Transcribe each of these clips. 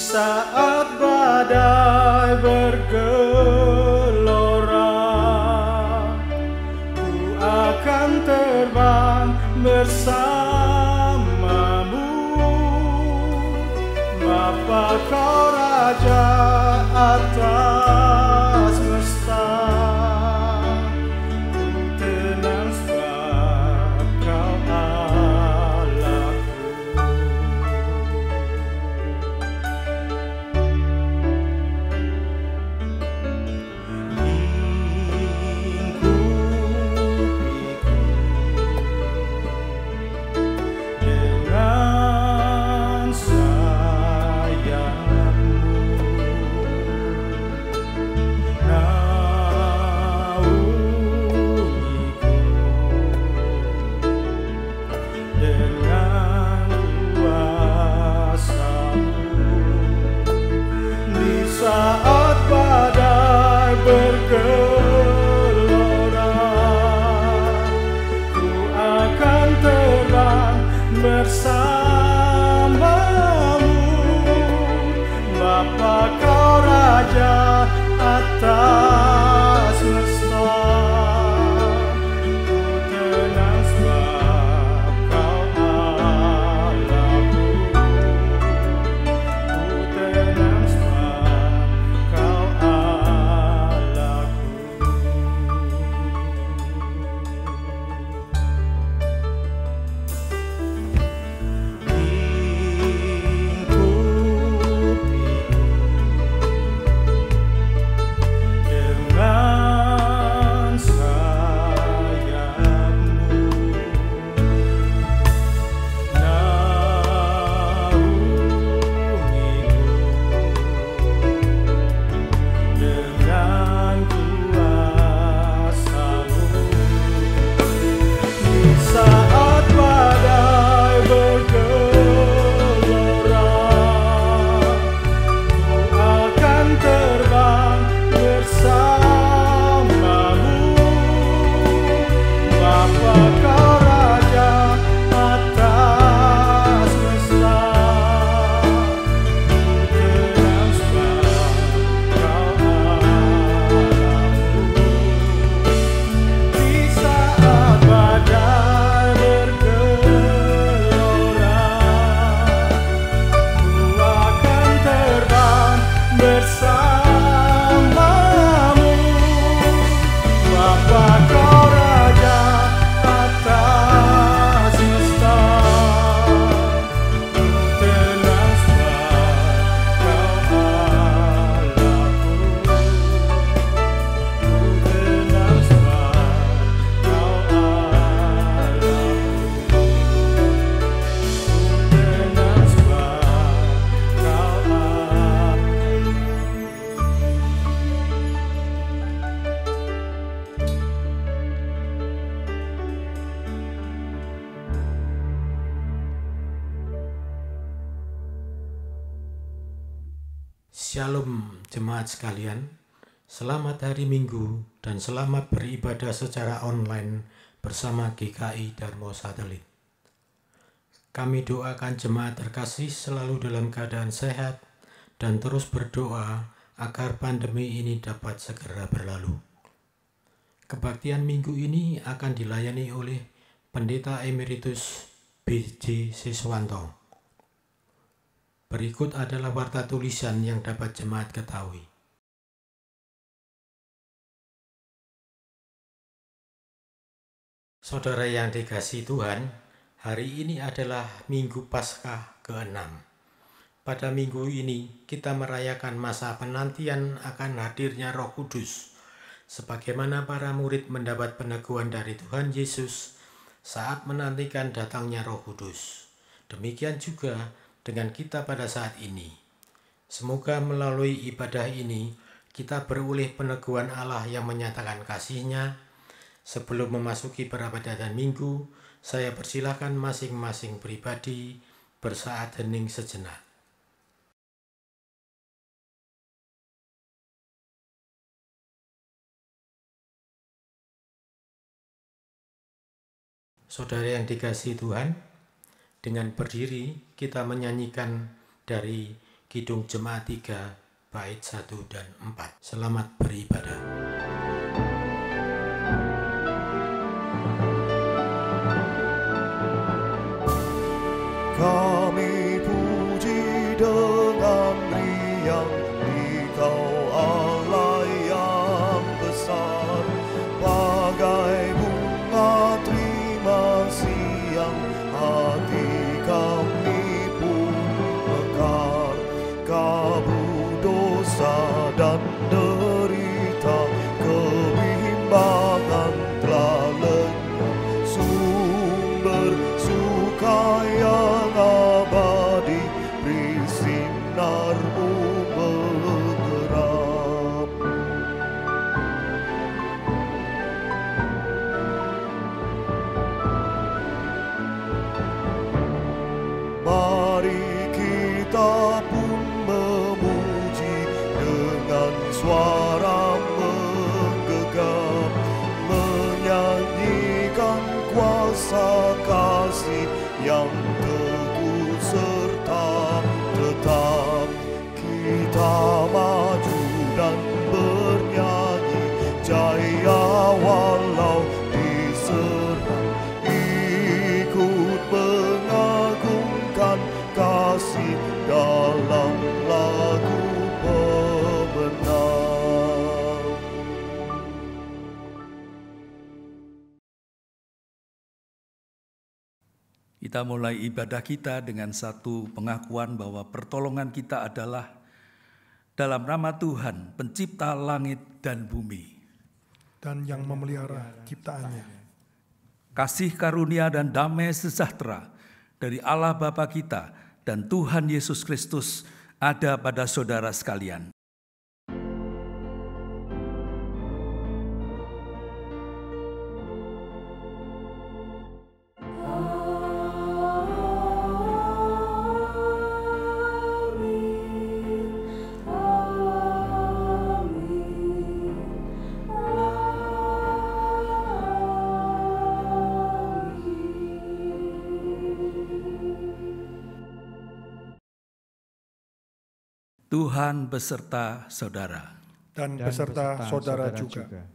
Saat badai bergelora, ku akan terbang bersamamu. Bapa kau Raja atas semesta, ku tenang sebab kau Allahku. Dengan sayapmu naungiku, dengan kuasa-Mu di saat badai bergelora, ku akan terbang bersamamu. Bapa kau Raja atas semesta, ku tenang sebab kau Allahku. Ku tenang sebab kau Allahku. Dengan sayapmu naungiku, dengan kuasa-Mu di saat badai bergelora, ku akan terbang bersamamu. Bapa kau Raja atas semesta, ku tenang sebab kau Allahku. Di saat badai bergelora, ku akan terbang bersamamu. Bapa kau Raja atas semesta, ku tenang sebab kau Allahku. Ku tenang sebab kau Allahku. Ku tenang sebab kau Shalom jemaat sekalian, selamat hari Minggu dan selamat beribadah secara online bersama GKI Darmo Satelit. Kami doakan jemaat terkasih selalu dalam keadaan sehat dan terus berdoa agar pandemi ini dapat segera berlalu. Kebaktian minggu ini akan dilayani oleh Pendeta Emeritus B.J. Siswanto. Berikut adalah warta tulisan yang dapat jemaat ketahui. Saudara yang dikasihi Tuhan, hari ini adalah Minggu Paskah ke-6. Pada minggu ini kita merayakan masa penantian akan hadirnya Roh Kudus, sebagaimana para murid mendapat peneguhan dari Tuhan Yesus saat menantikan datangnya Roh Kudus. Demikian juga dengan kita pada saat ini. Semoga melalui ibadah ini kita beroleh peneguhan Allah yang menyatakan kasih-Nya. Sebelum memasuki peribadatan minggu, saya persilakan masing-masing pribadi bersaat hening sejenak. Saudara yang dikasihi Tuhan, dengan berdiri kita menyanyikan dari Kidung Jemaat 3, bait 1 dan 4. Selamat beribadah. Kami puji dengan riang Engkau Allah yang besar, bagai bunga terima siang hati kami pun mekar. Kabut dosa dan derita, kebimbangan telah lenyap, sumber suka yang abadi beri sinarmu menggeram. Mari kita pun memuji dengan suara menggegam, menyanyikan kuasa kasih yang teguh serta tetap. Kita maju dan bernyanyi jaya walau diserang, ikut mengagungkan kasih dalam lagu pemenang. Kita mulai ibadah kita dengan satu pengakuan bahwa pertolongan kita adalah dalam nama Tuhan, pencipta langit dan bumi. Dan yang memelihara ciptaannya. Kasih karunia dan damai sejahtera dari Allah Bapa kita dan Tuhan Yesus Kristus ada pada saudara sekalian. Tuhan beserta saudara. Dan beserta saudara juga.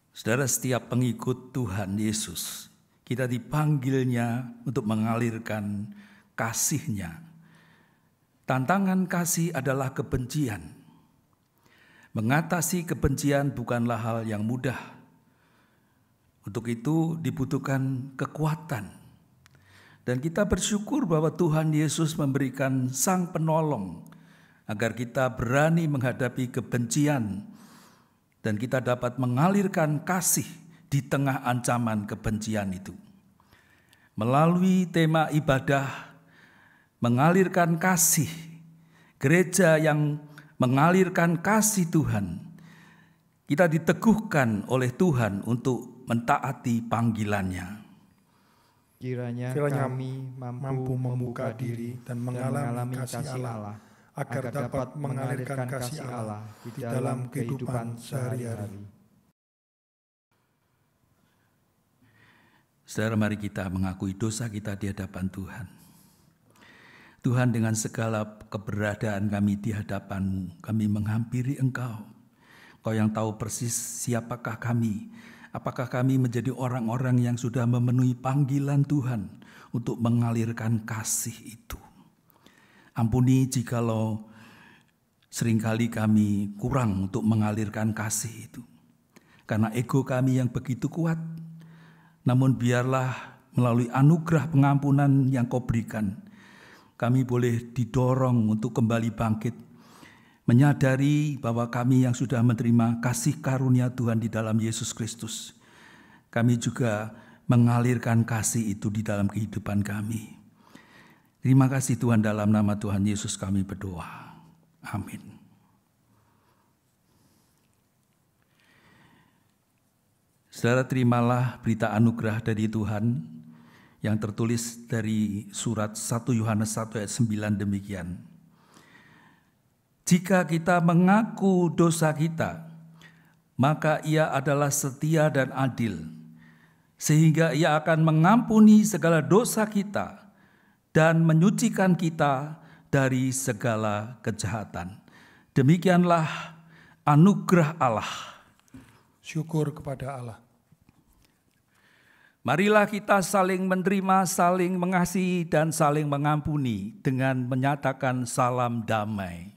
Saudara, setiap pengikut Tuhan Yesus, kita dipanggilnya untuk mengalirkan kasih-Nya. Tantangan kasih adalah kebencian. Mengatasi kebencian bukanlah hal yang mudah. Untuk itu dibutuhkan kekuatan. Dan kita bersyukur bahwa Tuhan Yesus memberikan Sang Penolong agar kita berani menghadapi kebencian dan kita dapat mengalirkan kasih di tengah ancaman kebencian itu. Melalui tema ibadah mengalirkan kasih, gereja yang mengalirkan kasih Tuhan, kita diteguhkan oleh Tuhan untuk mentaati panggilannya. Kiranya kami mampu membuka diri dan mengalami kasih Allah, agar dapat mengalirkan kasih Allah di dalam kehidupan sehari-hari. Saudara, mari kita mengakui dosa kita di hadapan Tuhan. Tuhan, dengan segala keberadaan kami di hadapan-Mu, kami menghampiri Engkau. Engkau yang tahu persis siapakah kami. Apakah kami menjadi orang-orang yang sudah memenuhi panggilan Tuhan untuk mengalirkan kasih itu? Ampuni jikalau seringkali kami kurang untuk mengalirkan kasih itu. Karena ego kami yang begitu kuat. Namun biarlah melalui anugerah pengampunan yang Kau berikan, kami boleh didorong untuk kembali bangkit. Menyadari bahwa kami yang sudah menerima kasih karunia Tuhan di dalam Yesus Kristus, kami juga mengalirkan kasih itu di dalam kehidupan kami. Terima kasih Tuhan, dalam nama Tuhan Yesus kami berdoa. Amin. Saudara, terimalah berita anugerah dari Tuhan yang tertulis dari surat 1 Yohanes 1 ayat 9 demikian. Jika kita mengaku dosa kita, maka Ia adalah setia dan adil, sehingga Ia akan mengampuni segala dosa kita dan menyucikan kita dari segala kejahatan. Demikianlah anugerah Allah. Syukur kepada Allah. Marilah kita saling menerima, saling mengasihi, dan saling mengampuni dengan menyatakan salam damai.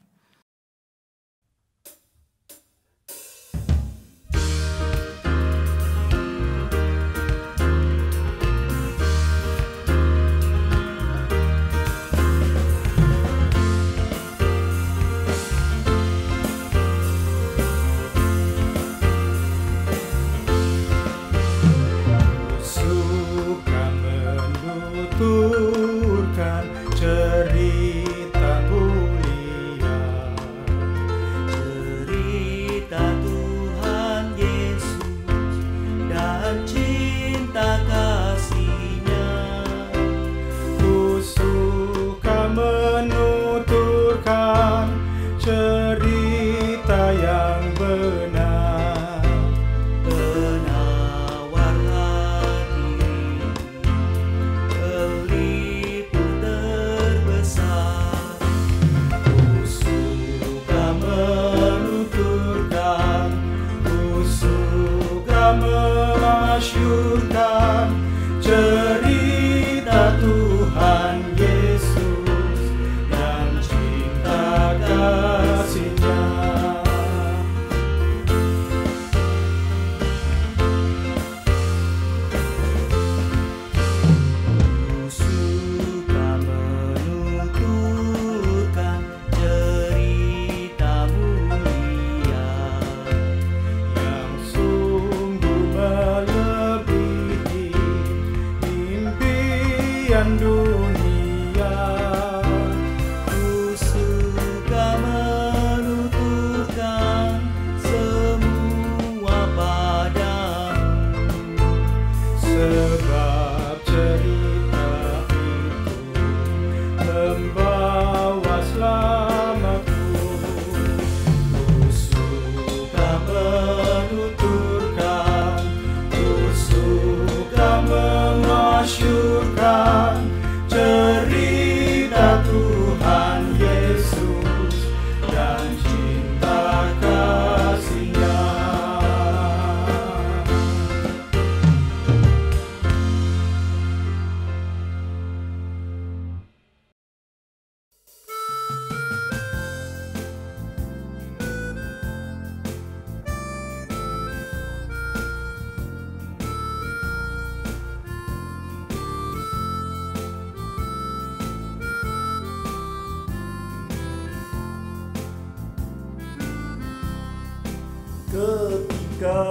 Ketika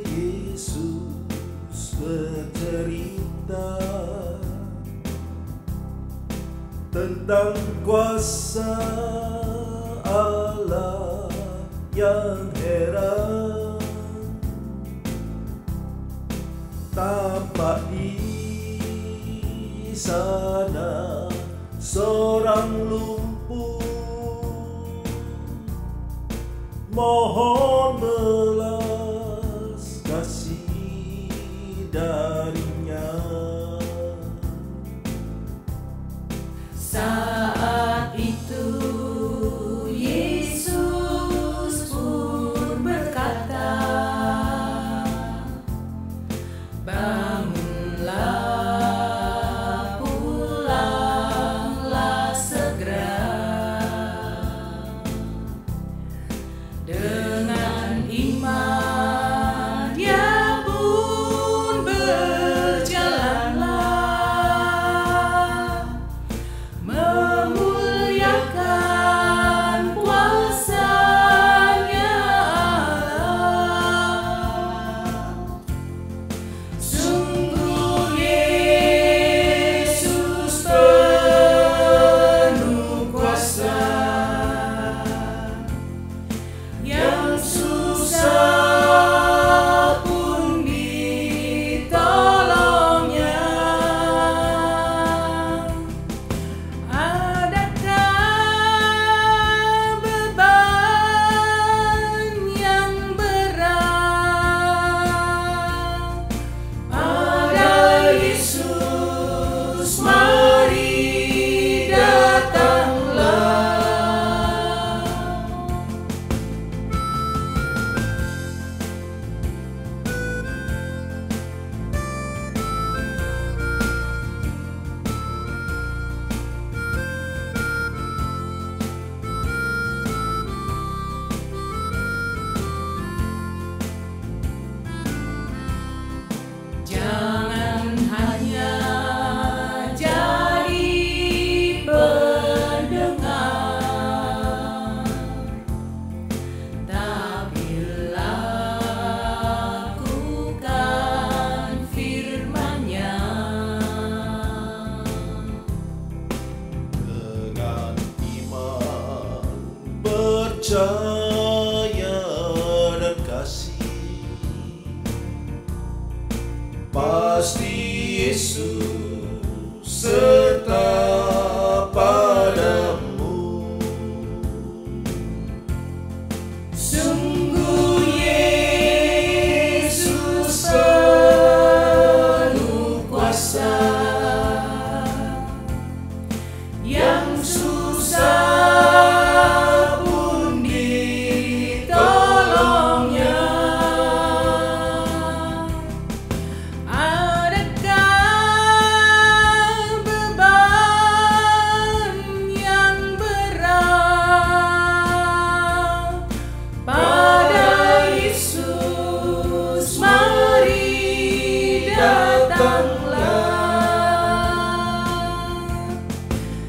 Yesus bercerita tentang kuasa Allah yang heran, tampak di sana seorang lumpuh mohon belas kasih darinya. Saat itu Yesus pun berkata, bangunlah, pulanglah segera. Dengan iman dia pun percaya dan kasih, pasti Yesus serta padamu. Sungguh Yesus penuh kuasa, yang susah pun ditolongnya. Adakah beban yang berat? Pada Yesus mari datanglah.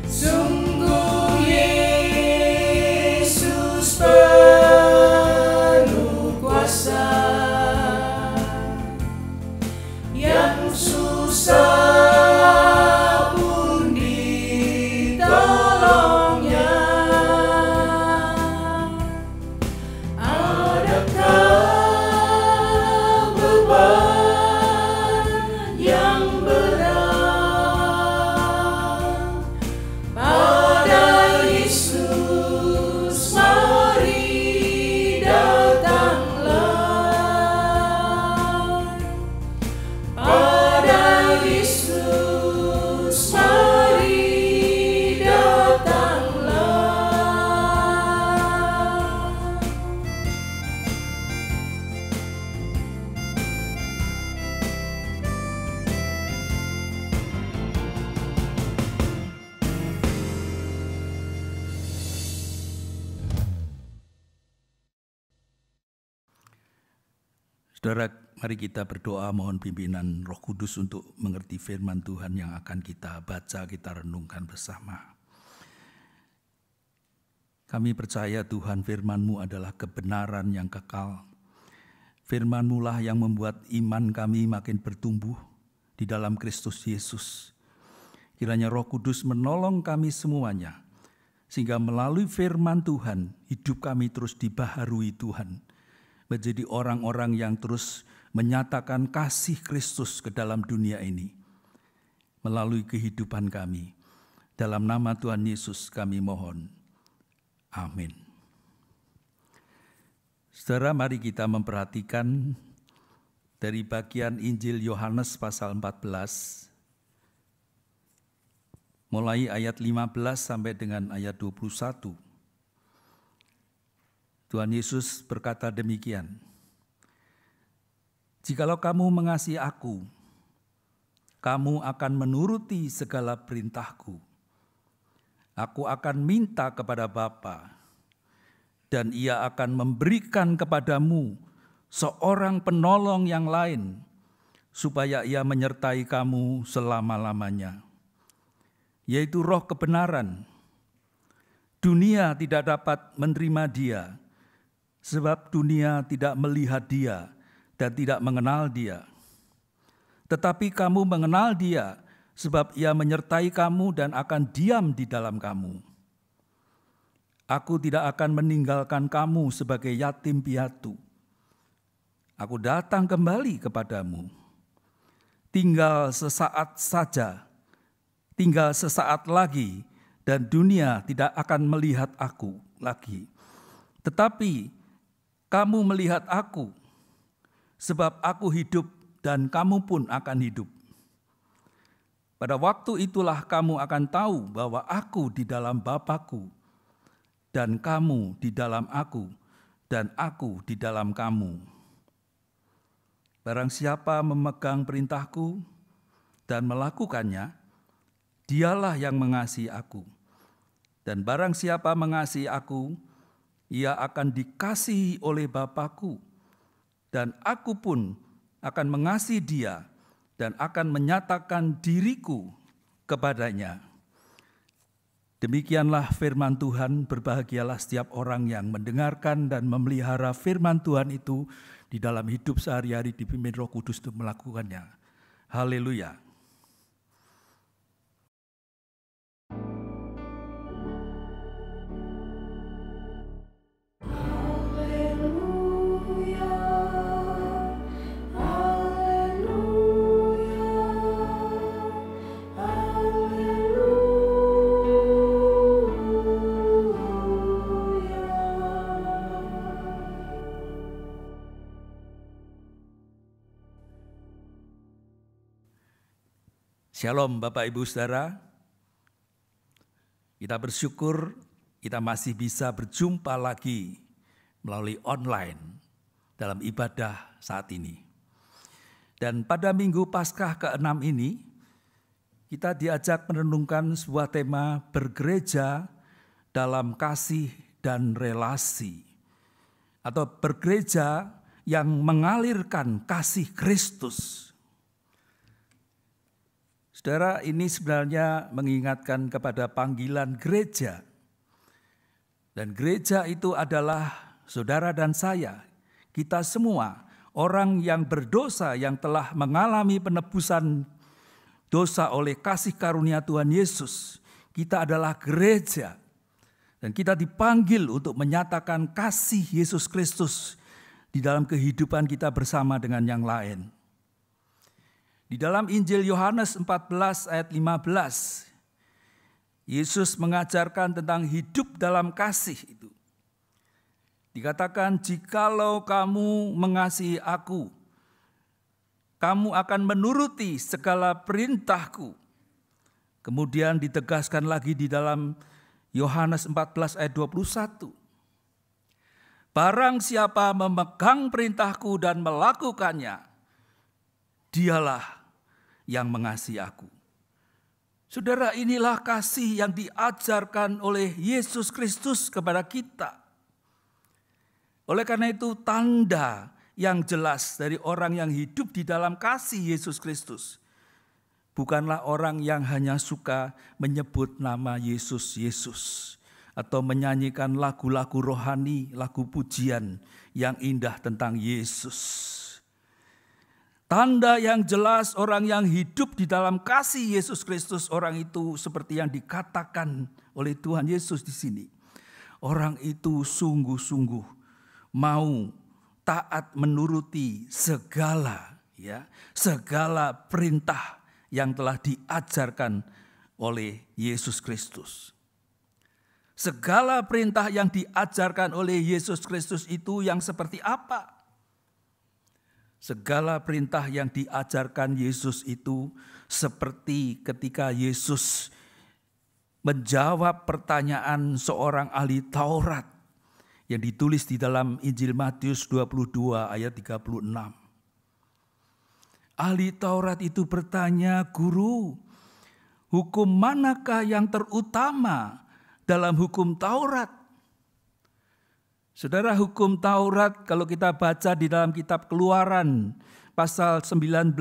Sungguh Yesus penuh kuasa, yang susah pun ditolongnya. Adakah beban yang berat? Pada Yesus mari datanglah. Pada Yesus mari datanglah. Saudara, mari kita berdoa mohon pimpinan Roh Kudus untuk mengerti firman Tuhan yang akan kita baca, kita renungkan bersama. Kami percaya Tuhan, firman-Mu adalah kebenaran yang kekal. Firman-Mu lah yang membuat iman kami makin bertumbuh di dalam Kristus Yesus. Kiranya Roh Kudus menolong kami semuanya, sehingga melalui firman Tuhan, hidup kami terus dibaharui Tuhan, menjadi orang-orang yang terus menyatakan kasih Kristus ke dalam dunia ini melalui kehidupan kami. Dalam nama Tuhan Yesus kami mohon. Amin. Saudara, mari kita memperhatikan dari bagian Injil Yohanes pasal 14, mulai ayat 15 sampai dengan ayat 21. Tuhan Yesus berkata demikian, "Jikalau kamu mengasihi aku, kamu akan menuruti segala perintahku. Aku akan minta kepada Bapa, dan Ia akan memberikan kepadamu seorang penolong yang lain, supaya Ia menyertai kamu selama-lamanya, yaitu Roh kebenaran. Dunia tidak dapat menerima Dia, sebab dunia tidak melihat Dia dan tidak mengenal Dia. Tetapi kamu mengenal Dia, sebab Ia menyertai kamu dan akan diam di dalam kamu. Aku tidak akan meninggalkan kamu sebagai yatim piatu. Aku datang kembali kepadamu. Tinggal sesaat saja, tinggal sesaat lagi, dan dunia tidak akan melihat aku lagi. Tetapi kamu melihat aku, sebab aku hidup dan kamu pun akan hidup. Pada waktu itulah kamu akan tahu bahwa aku di dalam Bapa-Ku, dan kamu di dalam aku, dan aku di dalam kamu. Barang siapa memegang perintahku dan melakukannya, dialah yang mengasihi aku. Dan barang siapa mengasihi aku, ia akan dikasihi oleh Bapa-Ku, dan aku pun akan mengasihi dia dan akan menyatakan diriku kepadanya." Demikianlah firman Tuhan. Berbahagialah setiap orang yang mendengarkan dan memelihara firman Tuhan itu di dalam hidup sehari-hari, dipimpin Roh Kudus untuk melakukannya. Haleluya. Shalom Bapak Ibu Saudara. Kita bersyukur kita masih bisa berjumpa lagi melalui online dalam ibadah saat ini. Dan pada Minggu Paskah ke-6 ini, kita diajak merenungkan sebuah tema bergereja dalam kasih dan relasi. Atau bergereja yang mengalirkan kasih Kristus. Saudara, ini sebenarnya mengingatkan kepada panggilan gereja. Dan gereja itu adalah saudara dan saya, kita semua, orang yang berdosa yang telah mengalami penebusan dosa oleh kasih karunia Tuhan Yesus. Kita adalah gereja. Dan kita dipanggil untuk menyatakan kasih Yesus Kristus di dalam kehidupan kita bersama dengan yang lain. Di dalam Injil Yohanes 14 ayat 15, Yesus mengajarkan tentang hidup dalam kasih itu. Dikatakan, jikalau kamu mengasihi aku, kamu akan menuruti segala perintahku. Kemudian ditegaskan lagi di dalam Yohanes 14 ayat 21. Barang siapa memegang perintahku dan melakukannya, dialah yang mengasihi aku. Saudara, inilah kasih yang diajarkan oleh Yesus Kristus kepada kita. Oleh karena itu, tanda yang jelas dari orang yang hidup di dalam kasih Yesus Kristus bukanlah orang yang hanya suka menyebut nama Yesus, Yesus, atau menyanyikan lagu-lagu rohani, lagu pujian yang indah tentang Yesus. Tanda yang jelas orang yang hidup di dalam kasih Yesus Kristus, orang itu seperti yang dikatakan oleh Tuhan Yesus di sini. Orang itu sungguh-sungguh mau taat menuruti segala perintah yang telah diajarkan oleh Yesus Kristus. Segala perintah yang diajarkan oleh Yesus Kristus itu yang seperti apa? Segala perintah yang diajarkan Yesus itu seperti ketika Yesus menjawab pertanyaan seorang ahli Taurat yang ditulis di dalam Injil Matius 22 ayat 36. Ahli Taurat itu bertanya, "Guru, hukum manakah yang terutama dalam hukum Taurat?" Saudara, hukum Taurat kalau kita baca di dalam kitab Keluaran pasal 19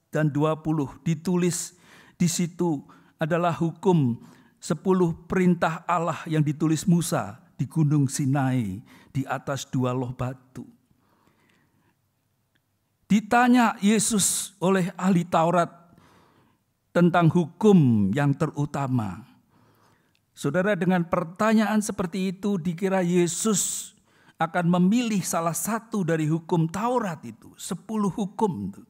dan 20 ditulis di situ adalah hukum 10 perintah Allah yang ditulis Musa di Gunung Sinai di atas 2 loh batu. Ditanya Yesus oleh ahli Taurat tentang hukum yang terutama. Saudara, dengan pertanyaan seperti itu dikira Yesus akan memilih salah satu dari hukum Taurat itu, 10 hukum itu.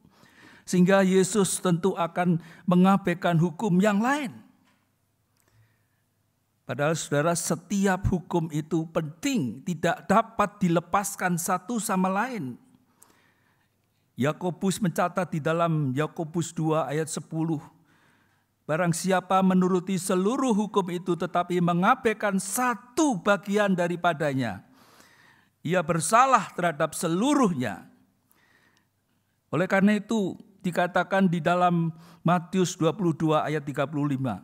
Sehingga Yesus tentu akan mengabaikan hukum yang lain. Padahal saudara, setiap hukum itu penting, tidak dapat dilepaskan satu sama lain. Yakobus mencatat di dalam Yakobus 2 ayat 10. Barang siapa menuruti seluruh hukum itu tetapi mengabaikan satu bagian daripadanya, ia bersalah terhadap seluruhnya. Oleh karena itu dikatakan di dalam Matius 22 ayat 35.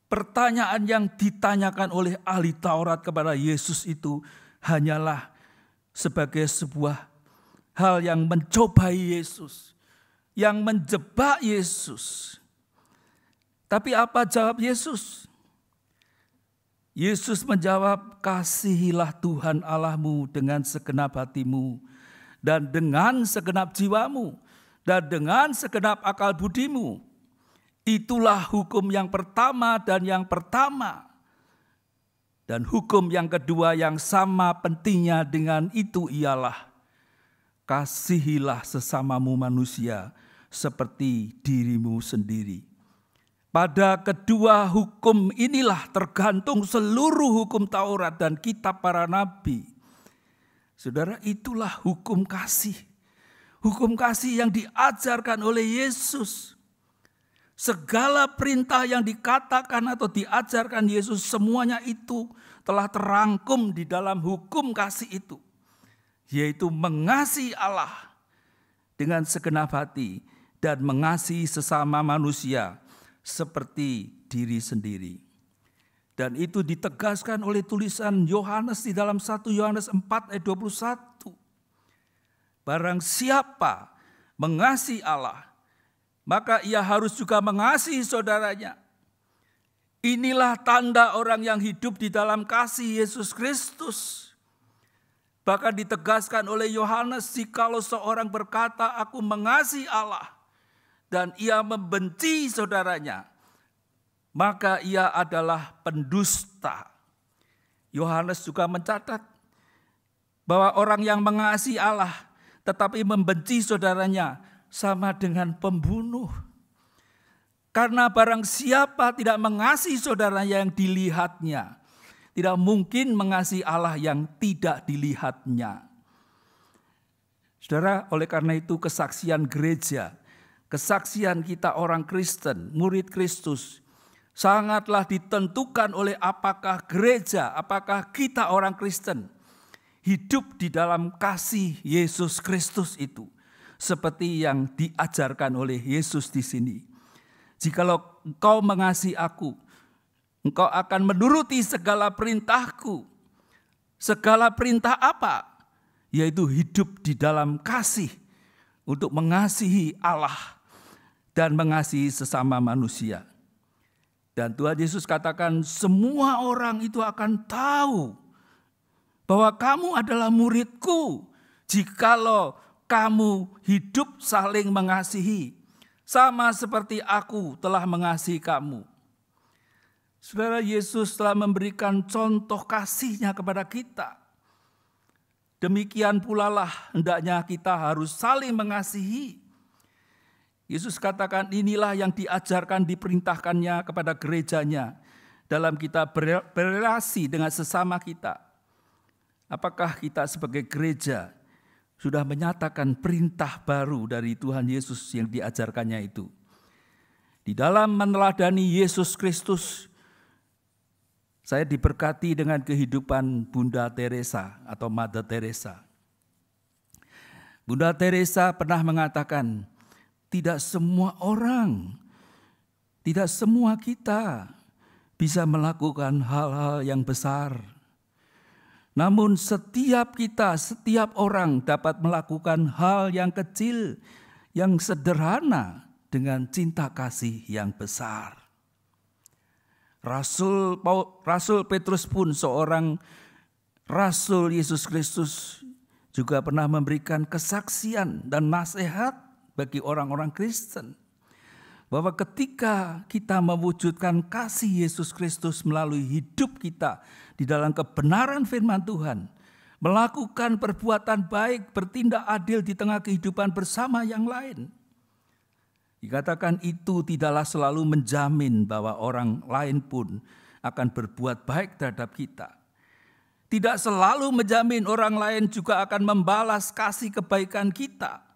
Pertanyaan yang ditanyakan oleh ahli Taurat kepada Yesus itu hanyalah sebagai sebuah hal yang mencobai Yesus, yang menjebak Yesus. Tapi apa jawab Yesus? Yesus menjawab, "Kasihilah Tuhan Allahmu dengan segenap hatimu, dan dengan segenap jiwamu, dan dengan segenap akal budimu. Itulah hukum yang pertama dan yang pertama. Dan hukum yang kedua yang sama pentingnya dengan itu ialah, kasihilah sesamamu manusia seperti dirimu sendiri." Pada kedua hukum inilah tergantung seluruh hukum Taurat dan kitab para nabi. Saudara, itulah hukum kasih. Hukum kasih yang diajarkan oleh Yesus. Segala perintah yang dikatakan atau diajarkan Yesus, semuanya itu telah terangkum di dalam hukum kasih itu, yaitu mengasihi Allah dengan segenap hati dan mengasihi sesama manusia seperti diri sendiri. Dan itu ditegaskan oleh tulisan Yohanes di dalam 1 Yohanes 4 ayat 21. Barang siapa mengasihi Allah, maka ia harus juga mengasihi saudaranya. Inilah tanda orang yang hidup di dalam kasih Yesus Kristus. Bahkan ditegaskan oleh Yohanes, jikalau seorang berkata, aku mengasihi Allah, dan ia membenci saudaranya, maka ia adalah pendusta. Yohanes juga mencatat bahwa orang yang mengasihi Allah tetapi membenci saudaranya sama dengan pembunuh. Karena barang siapa tidak mengasihi saudaranya yang dilihatnya, tidak mungkin mengasihi Allah yang tidak dilihatnya. Saudara, oleh karena itu kesaksian gereja, kesaksian kita orang Kristen, murid Kristus, sangatlah ditentukan oleh apakah gereja, apakah kita orang Kristen hidup di dalam kasih Yesus Kristus itu. Seperti yang diajarkan oleh Yesus di sini. Jikalau engkau mengasihi aku, engkau akan menuruti segala perintahku. Segala perintah apa? Yaitu hidup di dalam kasih untuk mengasihi Allah dan mengasihi sesama manusia. Dan Tuhan Yesus katakan semua orang itu akan tahu bahwa kamu adalah muridku jikalau kamu hidup saling mengasihi, sama seperti aku telah mengasihi kamu. Saudara, Yesus telah memberikan contoh kasih-Nya kepada kita. Demikian pula lah hendaknya kita harus saling mengasihi. Yesus katakan inilah yang diajarkan, diperintahkannya kepada gerejanya dalam kita berrelasi dengan sesama kita. Apakah kita sebagai gereja sudah menyatakan perintah baru dari Tuhan Yesus yang diajarkannya itu? Di dalam meneladani Yesus Kristus, saya diberkati dengan kehidupan Bunda Teresa atau Mother Teresa. Bunda Teresa pernah mengatakan, tidak semua orang, tidak semua kita bisa melakukan hal-hal yang besar. Namun setiap kita, setiap orang dapat melakukan hal yang kecil, yang sederhana dengan cinta kasih yang besar. Rasul Petrus pun seorang Rasul Yesus Kristus juga pernah memberikan kesaksian dan nasihat bagi orang-orang Kristen. Bahwa ketika kita mewujudkan kasih Yesus Kristus melalui hidup kita di dalam kebenaran firman Tuhan, melakukan perbuatan baik, bertindak adil di tengah kehidupan bersama yang lain, dikatakan itu tidaklah selalu menjamin bahwa orang lain pun akan berbuat baik terhadap kita. Tidak selalu menjamin orang lain juga akan membalas kasih kebaikan kita.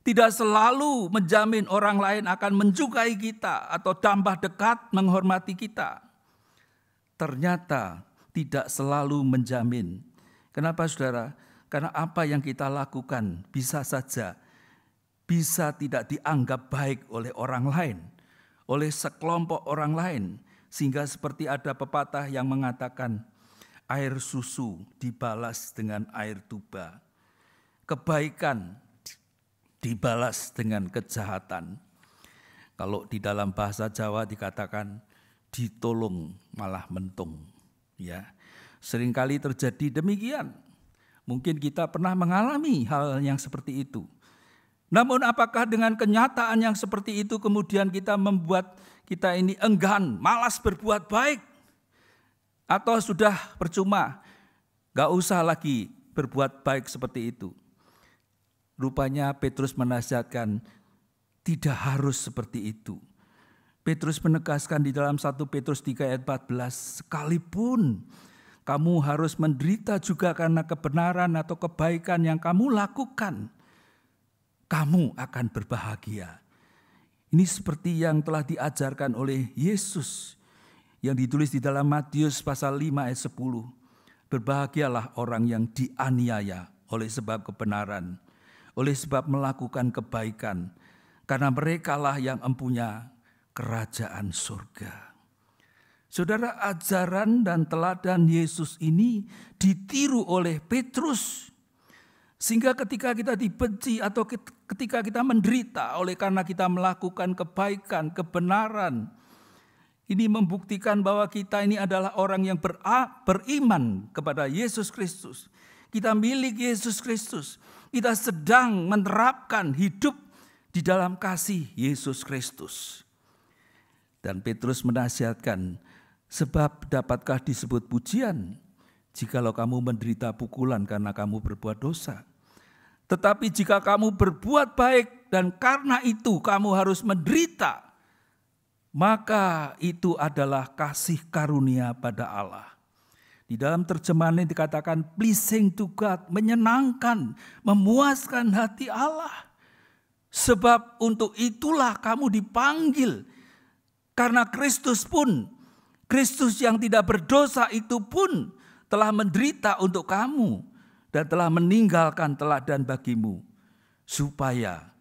Tidak selalu menjamin orang lain akan menyukai kita atau tambah dekat menghormati kita. Ternyata tidak selalu menjamin. Kenapa saudara? Karena apa yang kita lakukan bisa saja bisa tidak dianggap baik oleh orang lain, oleh sekelompok orang lain. Sehingga seperti ada pepatah yang mengatakan, air susu dibalas dengan air tuba. Kebaikan dibalas dengan kejahatan. Kalau di dalam bahasa Jawa dikatakan ditolong malah mentung. Ya, seringkali terjadi demikian. Mungkin kita pernah mengalami hal yang seperti itu. Namun apakah dengan kenyataan yang seperti itu kemudian kita membuat kita ini enggan, malas berbuat baik? Atau sudah percuma, gak usah lagi berbuat baik seperti itu? Rupanya Petrus menasihatkan tidak harus seperti itu. Petrus menegaskan di dalam 1 Petrus 3 ayat 14, sekalipun kamu harus menderita juga karena kebenaran atau kebaikan yang kamu lakukan, kamu akan berbahagia. Ini seperti yang telah diajarkan oleh Yesus yang ditulis di dalam Matius pasal 5 ayat 10. Berbahagialah orang yang dianiaya oleh sebab kebenaran, oleh sebab melakukan kebaikan, karena merekalah yang empunya kerajaan surga. Saudara, ajaran dan teladan Yesus ini ditiru oleh Petrus. Sehingga ketika kita dibenci atau ketika kita menderita oleh karena kita melakukan kebaikan, kebenaran, ini membuktikan bahwa kita ini adalah orang yang beriman kepada Yesus Kristus. Kita milik Yesus Kristus. Kita sedang menerapkan hidup di dalam kasih Yesus Kristus. Dan Petrus menasihatkan, sebab dapatkah disebut pujian jikalau kamu menderita pukulan karena kamu berbuat dosa. Tetapi jika kamu berbuat baik dan karena itu kamu harus menderita, maka itu adalah kasih karunia pada Allah. Di dalam terjemahan ini dikatakan pleasing to God, menyenangkan, memuaskan hati Allah. Sebab untuk itulah kamu dipanggil. Karena Kristus yang tidak berdosa itu pun telah menderita untuk kamu dan telah meninggalkan teladan bagimu, supaya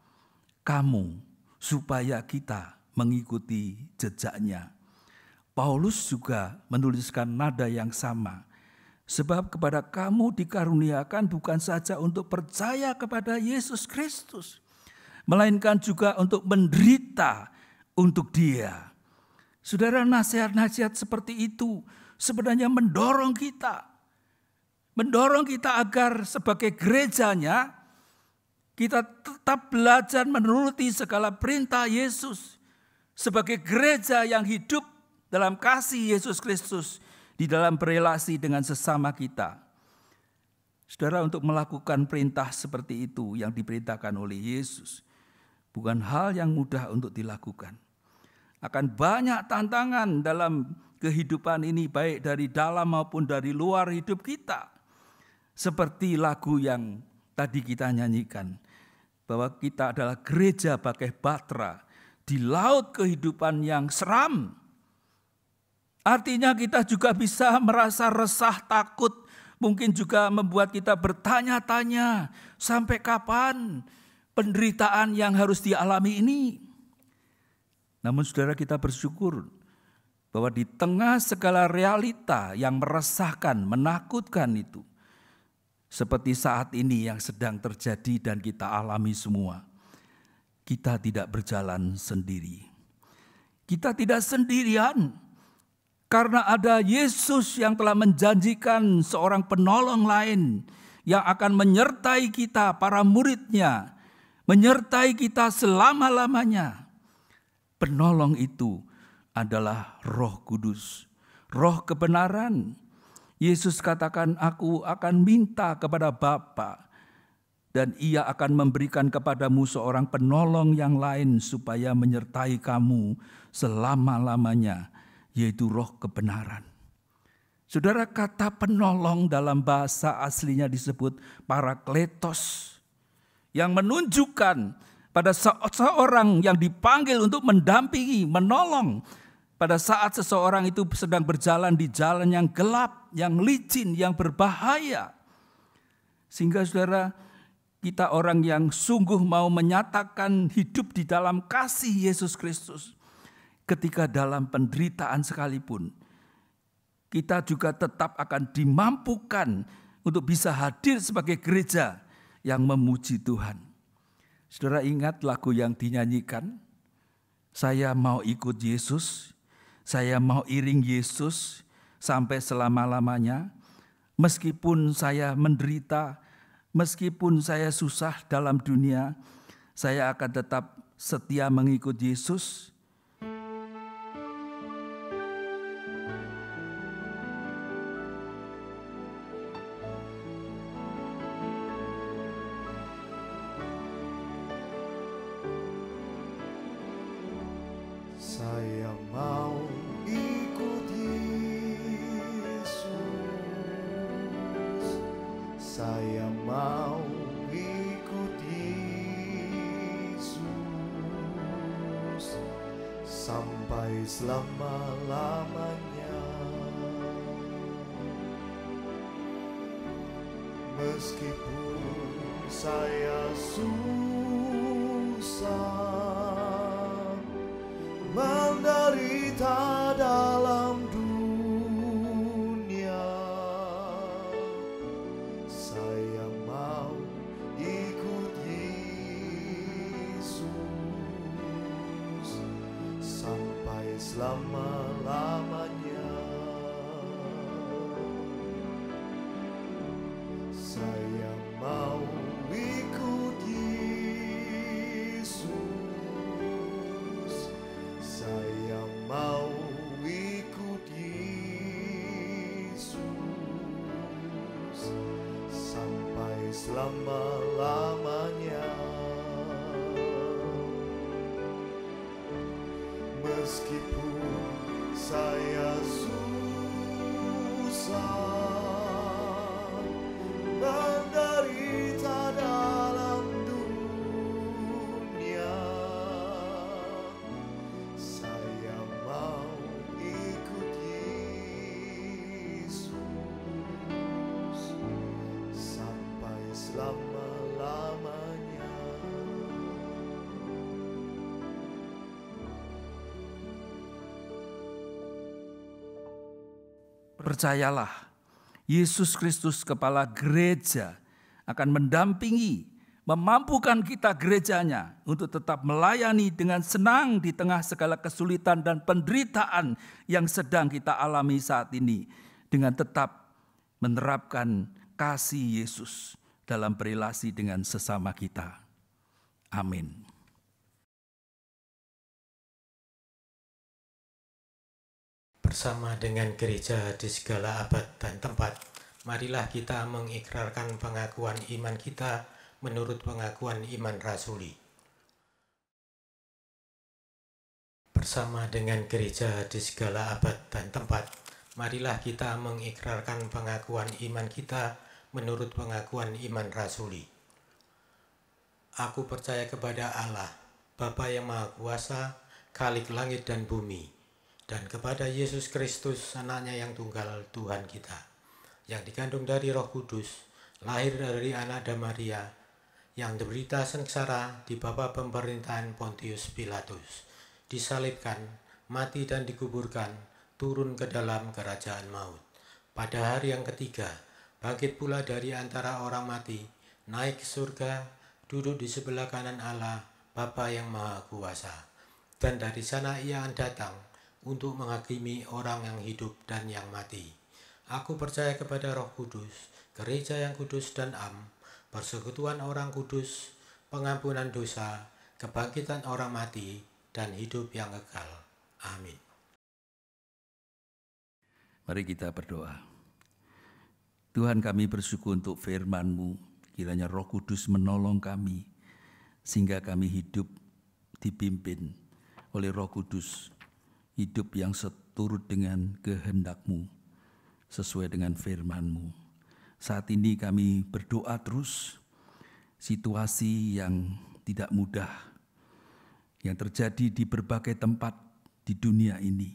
kita mengikuti jejaknya. Paulus juga menuliskan nada yang sama. Sebab kepada kamu dikaruniakan bukan saja untuk percaya kepada Yesus Kristus, melainkan juga untuk menderita untuk Dia. Saudara, nasihat-nasihat seperti itu sebenarnya mendorong kita agar sebagai gerejanya kita tetap belajar menuruti segala perintah Yesus sebagai gereja yang hidup dalam kasih Yesus Kristus di dalam berelasi dengan sesama kita. Saudara, untuk melakukan perintah seperti itu yang diperintahkan oleh Yesus bukan hal yang mudah untuk dilakukan. Akan banyak tantangan dalam kehidupan ini, baik dari dalam maupun dari luar hidup kita. Seperti lagu yang tadi kita nyanyikan, bahwa kita adalah gereja bagai batra di laut kehidupan yang seram. Artinya kita juga bisa merasa resah, takut, mungkin juga membuat kita bertanya-tanya, sampai kapan penderitaan yang harus dialami ini? Namun saudara, kita bersyukur bahwa di tengah segala realita yang meresahkan, menakutkan itu, seperti saat ini yang sedang terjadi dan kita alami semua, kita tidak berjalan sendiri. Kita tidak sendirian, karena ada Yesus yang telah menjanjikan seorang penolong lain yang akan menyertai kita, para murid-Nya, menyertai kita selama-lamanya. Penolong itu adalah Roh Kudus, Roh kebenaran. Yesus katakan, aku akan minta kepada Bapa dan Ia akan memberikan kepadamu seorang penolong yang lain supaya menyertai kamu selama-lamanya, yaitu Roh kebenaran. Saudara, kata penolong dalam bahasa aslinya disebut parakletos, yang menunjukkan pada seseorang yang dipanggil untuk mendampingi, menolong pada saat seseorang itu sedang berjalan di jalan yang gelap, yang licin, yang berbahaya. Sehingga saudara, kita orang yang sungguh mau menyatakan hidup di dalam kasih Yesus Kristus, ketika dalam penderitaan sekalipun, kita juga tetap akan dimampukan untuk bisa hadir sebagai gereja yang memuji Tuhan. Saudara, ingat lagu yang dinyanyikan, saya mau ikut Yesus, saya mau iring Yesus sampai selama-lamanya. Meskipun saya menderita, meskipun saya susah dalam dunia, saya akan tetap setia mengikut Yesus. Saya mau ikut Yesus, saya mau ikut Yesus, sampai selama-lamanya. Meskipun saya susah menderita dalam dunia, saya mau ikut Yesus sampai selama-lamanya. Saya mau ikut Yesus, saya mau ikut Yesus sampai selama-lamanya. Meskipun saya susah menderita dalam dunia, saya mau ikut Yesus sampai selama-lamanya. Percayalah, Yesus Kristus Kepala Gereja akan mendampingi, memampukan kita gerejanya untuk tetap melayani dengan senang di tengah segala kesulitan dan penderitaan yang sedang kita alami saat ini, dengan tetap menerapkan kasih Yesus dalam berelasi dengan sesama kita. Amin. Bersama dengan gereja di segala abad dan tempat, marilah kita mengikrarkan pengakuan iman kita menurut pengakuan iman rasuli. Bersama dengan gereja di segala abad dan tempat, marilah kita mengikrarkan pengakuan iman kita menurut pengakuan iman rasuli. Aku percaya kepada Allah, Bapa yang Maha Kuasa, Khalik langit dan bumi, dan kepada Yesus Kristus, anaknya yang tunggal Tuhan kita, yang dikandung dari Roh Kudus, lahir dari anak dan Maria, yang diberita sengsara di bawah pemerintahan Pontius Pilatus, disalibkan, mati dan dikuburkan, turun ke dalam kerajaan maut. Pada hari yang ketiga, bangkit pula dari antara orang mati, naik ke surga, duduk di sebelah kanan Allah, Bapa yang Maha Kuasa. Dan dari sana ia akan datang untuk menghakimi orang yang hidup dan yang mati. Aku percaya kepada Roh Kudus, gereja yang kudus dan am, persekutuan orang kudus, pengampunan dosa, kebangkitan orang mati, dan hidup yang kekal. Amin. Mari kita berdoa. Tuhan, kami bersyukur untuk firman-Mu. Kiranya Roh Kudus menolong kami, sehingga kami hidup dipimpin oleh Roh Kudus, hidup yang seturut dengan kehendak-Mu, sesuai dengan firman-Mu. Saat ini kami berdoa terus, situasi yang tidak mudah yang terjadi di berbagai tempat di dunia ini.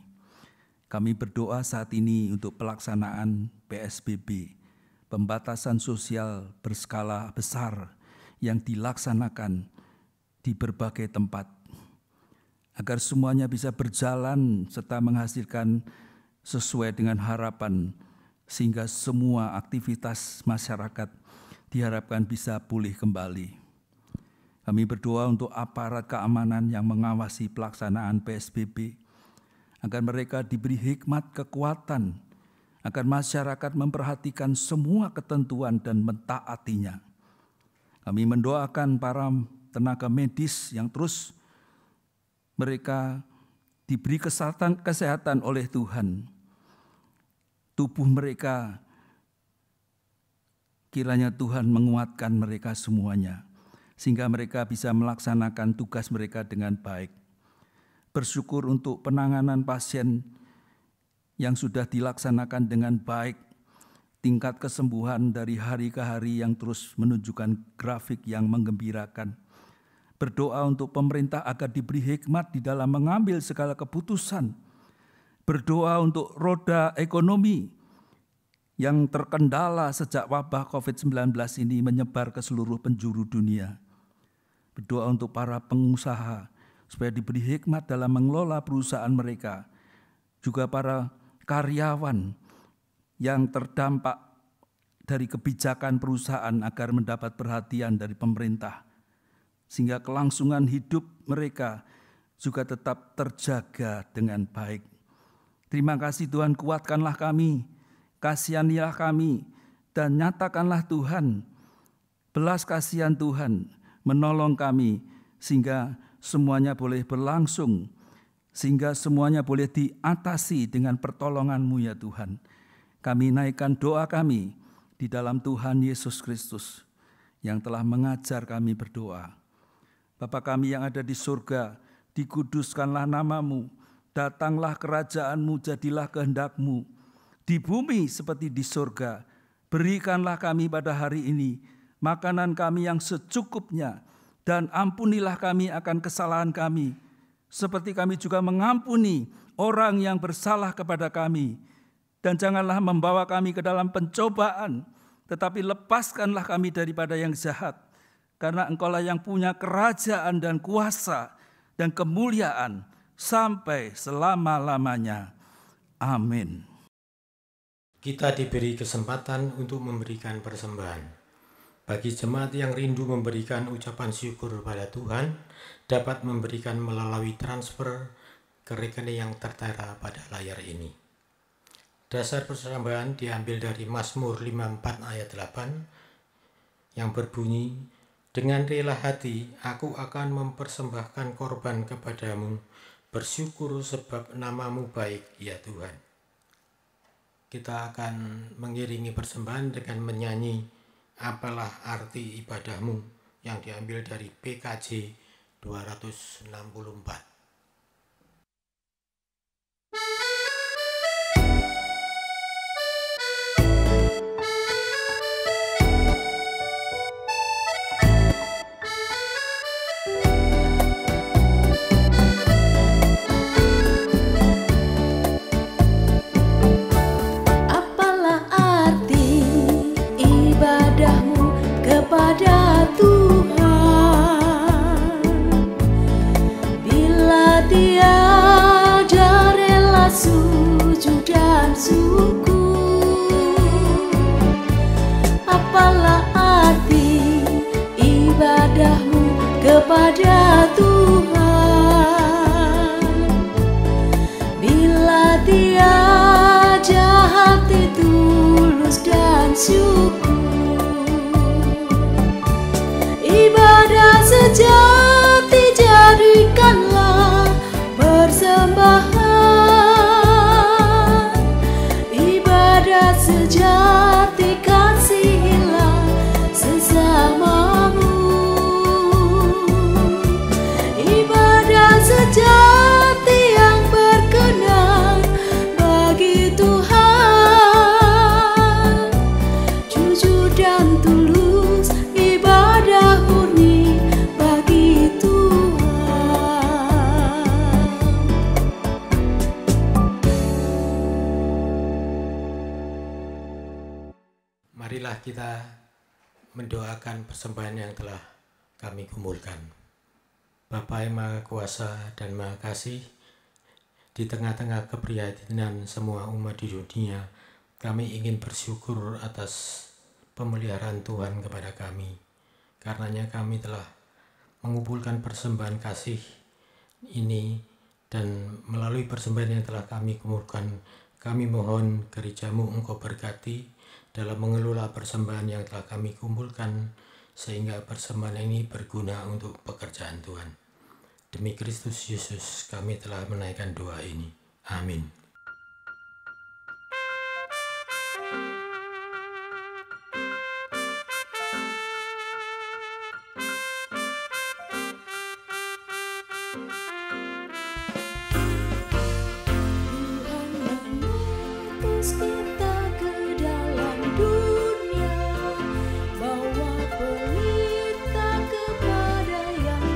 Kami berdoa saat ini untuk pelaksanaan PSBB, pembatasan sosial berskala besar yang dilaksanakan di berbagai tempat, agar semuanya bisa berjalan serta menghasilkan sesuai dengan harapan, sehingga semua aktivitas masyarakat diharapkan bisa pulih kembali. Kami berdoa untuk aparat keamanan yang mengawasi pelaksanaan PSBB, agar mereka diberi hikmat kekuatan, agar masyarakat memperhatikan semua ketentuan dan mentaatinya. Kami mendoakan para tenaga medis yang terus mereka diberi kesehatan oleh Tuhan. Tubuh mereka, kiranya Tuhan menguatkan mereka semuanya, sehingga mereka bisa melaksanakan tugas mereka dengan baik. Bersyukur untuk penanganan pasien yang sudah dilaksanakan dengan baik, tingkat kesembuhan dari hari ke hari yang terus menunjukkan grafik yang menggembirakan. Berdoa untuk pemerintah agar diberi hikmat di dalam mengambil segala keputusan. Berdoa untuk roda ekonomi yang terkendala sejak wabah COVID-19 ini menyebar ke seluruh penjuru dunia. Berdoa untuk para pengusaha supaya diberi hikmat dalam mengelola perusahaan mereka. Juga para karyawan yang terdampak dari kebijakan perusahaan agar mendapat perhatian dari pemerintah. Sehingga kelangsungan hidup mereka juga tetap terjaga dengan baik. Terima kasih Tuhan, kuatkanlah kami, kasihanilah kami, dan nyatakanlah Tuhan, belas kasihan Tuhan, menolong kami, sehingga semuanya boleh berlangsung, sehingga semuanya boleh diatasi dengan pertolongan-Mu ya Tuhan. Kami naikkan doa kami di dalam Tuhan Yesus Kristus yang telah mengajar kami berdoa. Bapa kami yang ada di surga, dikuduskanlah nama-Mu, datanglah kerajaan-Mu, jadilah kehendak-Mu, di bumi seperti di surga. Berikanlah kami pada hari ini makanan kami yang secukupnya, dan ampunilah kami akan kesalahan kami, seperti kami juga mengampuni orang yang bersalah kepada kami. Dan janganlah membawa kami ke dalam pencobaan, tetapi lepaskanlah kami daripada yang jahat. Karena Engkaulah yang punya kerajaan dan kuasa dan kemuliaan sampai selama-lamanya. Amin. Kita diberi kesempatan untuk memberikan persembahan. Bagi jemaat yang rindu memberikan ucapan syukur pada Tuhan, dapat memberikan melalui transfer ke rekening yang tertera pada layar ini. Dasar persembahan diambil dari Mazmur 54 ayat 8 yang berbunyi, dengan rela hati aku akan mempersembahkan korban kepadamu, bersyukur sebab nama-Mu baik ya Tuhan. Kita akan mengiringi persembahan dengan menyanyi Apalah Arti Ibadahmu yang diambil dari PKJ 264. Kepada Tuhan, bila tiada rela sujud dan syukur, apalah arti ibadahmu kepada Tuhan, bila tiada hati tulus dan syukur. Ibadah sejati jadikanlah persembahan, ibadah sejati kasihilah sesamamu, ibadah sejati yang berkenan bagi Tuhan, jujur dan tulus ibadah murni bagi Tuhan. Marilah kita mendoakan persembahan yang telah kami kumpulkan. Bapa yang Maha Kuasa dan Maha Kasih, di tengah-tengah keprihatinan semua umat di dunia, kami ingin bersyukur atas pemeliharaan Tuhan kepada kami. Karenanya kami telah mengumpulkan persembahan kasih ini, dan melalui persembahan yang telah kami kumpulkan, kami mohon gereja-Mu Engkau berkati dalam mengelola persembahan yang telah kami kumpulkan, sehingga persembahan ini berguna untuk pekerjaan Tuhan. Demi Kristus Yesus kami telah menaikkan doa ini. Amin. Bawa pelita kepada yang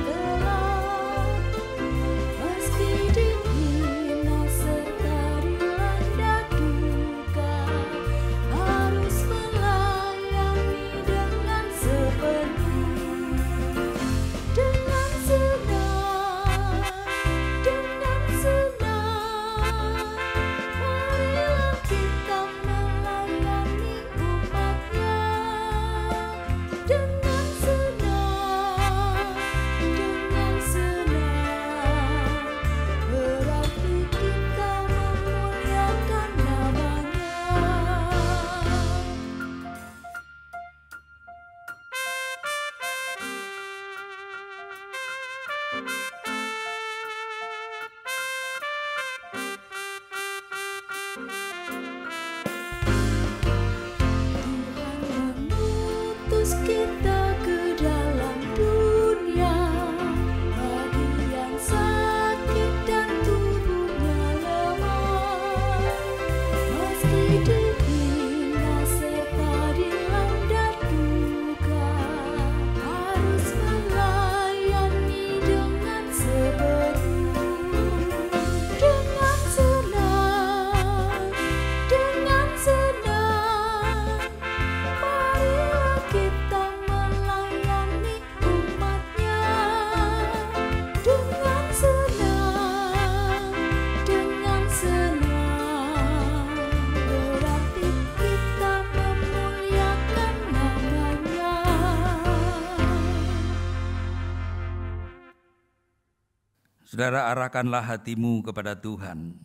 Saudara, arahkanlah hatimu kepada Tuhan.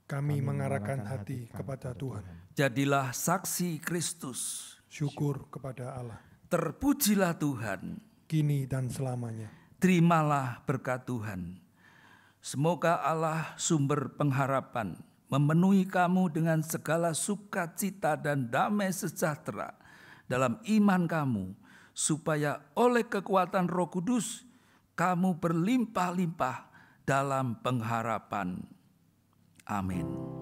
Kami mengarahkan hati kepada Tuhan. Jadilah saksi Kristus. Syukur kepada Allah. Terpujilah Tuhan. Kini dan selamanya. Terimalah berkat Tuhan. Semoga Allah sumber pengharapan memenuhi kamu dengan segala sukacita dan damai sejahtera dalam iman kamu, supaya oleh kekuatan Roh Kudus kamu berlimpah-limpah dalam pengharapan. Amin.